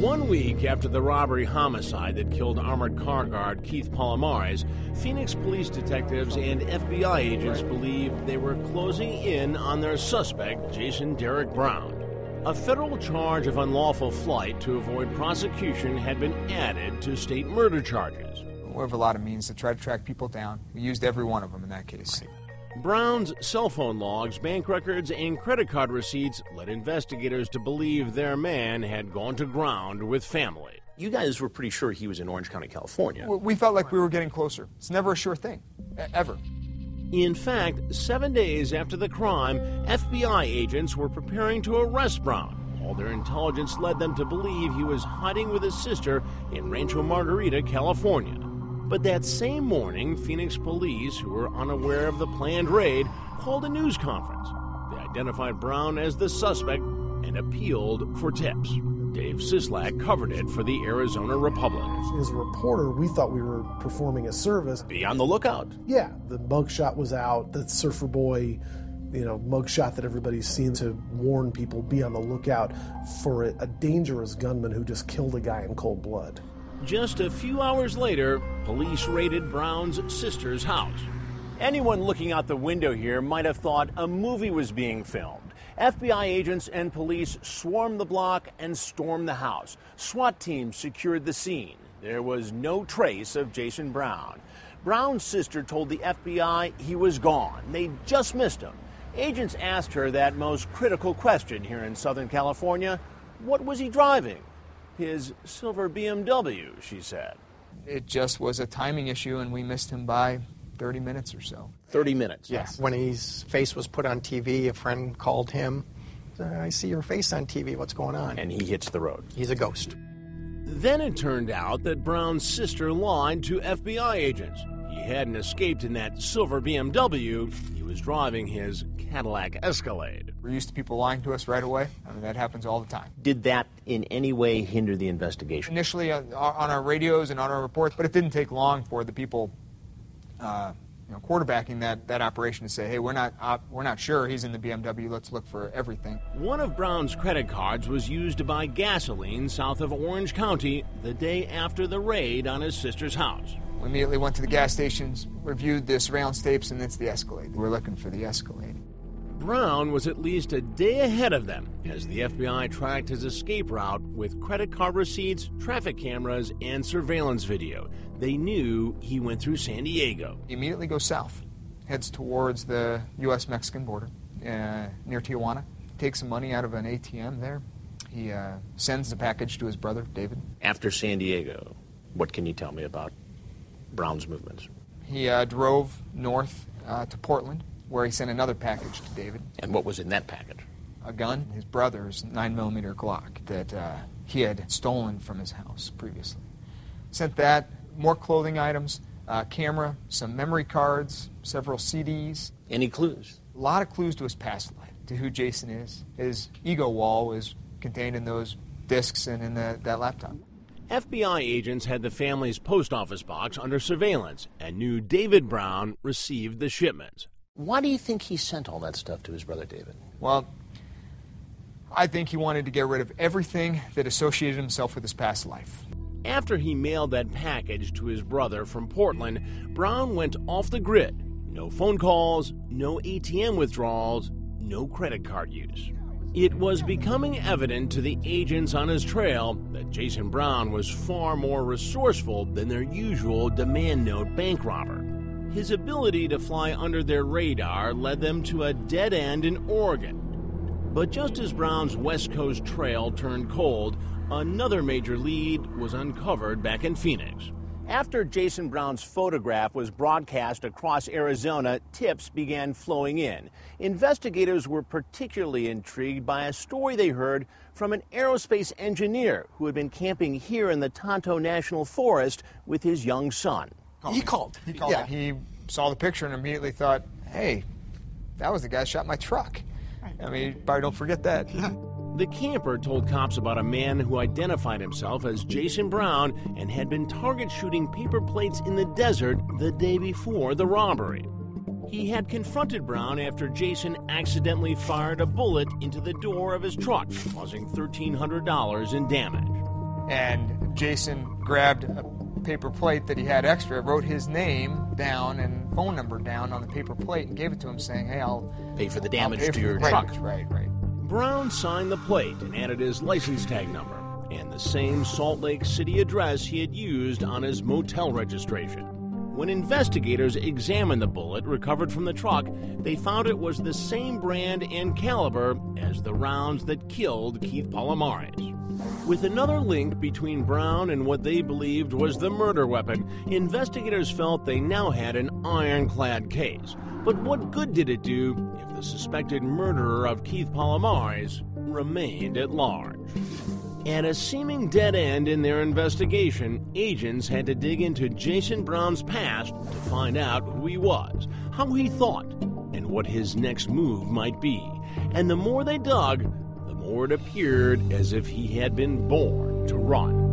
1 week after the robbery homicide that killed armored car guard Keith Palomares, Phoenix police detectives and FBI agents believed they were closing in on their suspect, Jason Derek Brown. A federal charge of unlawful flight to avoid prosecution had been added to state murder charges. We have a lot of means to try to track people down. We used every one of them in that case. Brown's cell phone logs, bank records, and credit card receipts led investigators to believe their man had gone to ground with family. You guys were pretty sure he was in Orange County, California. We felt like we were getting closer. It's never a sure thing, ever. In fact, 7 days after the crime, FBI agents were preparing to arrest Brown. All their intelligence led them to believe he was hiding with his sister in Rancho Margarita, California. But that same morning, Phoenix police, who were unaware of the planned raid, called a news conference. They identified Brown as the suspect and appealed for tips. Dave Sislak covered it for the Arizona Republic. As a reporter, we thought we were performing a service. Be on the lookout. Yeah, the mugshot was out, the surfer boy, mugshot that everybody's seen to warn people, be on the lookout for a dangerous gunman who just killed a guy in cold blood. Just a few hours later, police raided Brown's sister's house. Anyone looking out the window here might have thought a movie was being filmed. FBI agents and police swarmed the block and stormed the house. SWAT teams secured the scene. There was no trace of Jason Brown. Brown's sister told the FBI he was gone. They just missed him. Agents asked her that most critical question here in Southern California: what was he driving? His silver BMW, she said. It just was a timing issue, and we missed him by 30 minutes or so. 30 minutes? Yes. When his face was put on TV, a friend called him. I see your face on TV. What's going on? And he hits the road. He's a ghost. Then it turned out that Brown's sister lied to FBI agents. He hadn't escaped in that silver BMW. He was driving his Cadillac Escalade. We're used to people lying to us right away. I mean, that happens all the time. Did that in any way hinder the investigation? Initially on our radios and on our reports, but it didn't take long for the people quarterbacking that operation to say, hey, we're not sure he's in the BMW, let's look for everything. One of Brown's credit cards was used to buy gasoline south of Orange County the day after the raid on his sister's house. We immediately went to the gas stations, reviewed the surveillance tapes, and it's the Escalade. We're looking for the Escalade. Brown was at least a day ahead of them as the FBI tracked his escape route with credit card receipts, traffic cameras, and surveillance video. They knew he went through San Diego. He immediately goes south, heads towards the U.S.-Mexican border near Tijuana, takes some money out of an ATM there. He sends the package to his brother, David. After San Diego, what can you tell me about Brown's movements? He drove north to Portland, where he sent another package to David. And what was in that package? A gun, his brother's 9mm Glock that he had stolen from his house previously. Sent that, more clothing items, camera, some memory cards, several CDs. Any clues? A lot of clues to his past life, to who Jason is. His ego wall was contained in those discs and in that laptop. FBI agents had the family's post office box under surveillance and knew David Brown received the shipments. Why do you think he sent all that stuff to his brother David? Well, I think he wanted to get rid of everything that associated himself with his past life. After he mailed that package to his brother from Portland, Brown went off the grid. No phone calls, no ATM withdrawals, no credit card use. It was becoming evident to the agents on his trail that Jason Brown was far more resourceful than their usual demand note bank robber. His ability to fly under their radar led them to a dead end in Oregon. But just as Brown's West Coast trail turned cold, another major lead was uncovered back in Phoenix. After Jason Brown's photograph was broadcast across Arizona, tips began flowing in. Investigators were particularly intrigued by a story they heard from an aerospace engineer who had been camping here in the Tonto National Forest with his young son. He called. Yeah. He saw the picture and immediately thought, hey, that was the guy who shot my truck. I mean, you probably don't forget that. Yeah. The camper told cops about a man who identified himself as Jason Brown and had been target shooting paper plates in the desert the day before the robbery. He had confronted Brown after Jason accidentally fired a bullet into the door of his truck, causing $1,300 in damage. And Jason grabbed a paper plate that he had extra, wrote his name down and phone number down on the paper plate, and gave it to him, saying, "Hey, I'll pay for the damage pay to for your the truck." damage." Right. Brown signed the plate and added his license tag number and the same Salt Lake City address he had used on his motel registration. When investigators examined the bullet recovered from the truck, they found it was the same brand and caliber as the rounds that killed Keith Palomares. With another link between Brown and what they believed was the murder weapon, investigators felt they now had an ironclad case. But what good did it do if the suspected murderer of Keith Palomares remained at large? At a seeming dead end in their investigation, agents had to dig into Jason Brown's past to find out who he was, how he thought, and what his next move might be. And the more they dug, the more it appeared as if he had been born to run.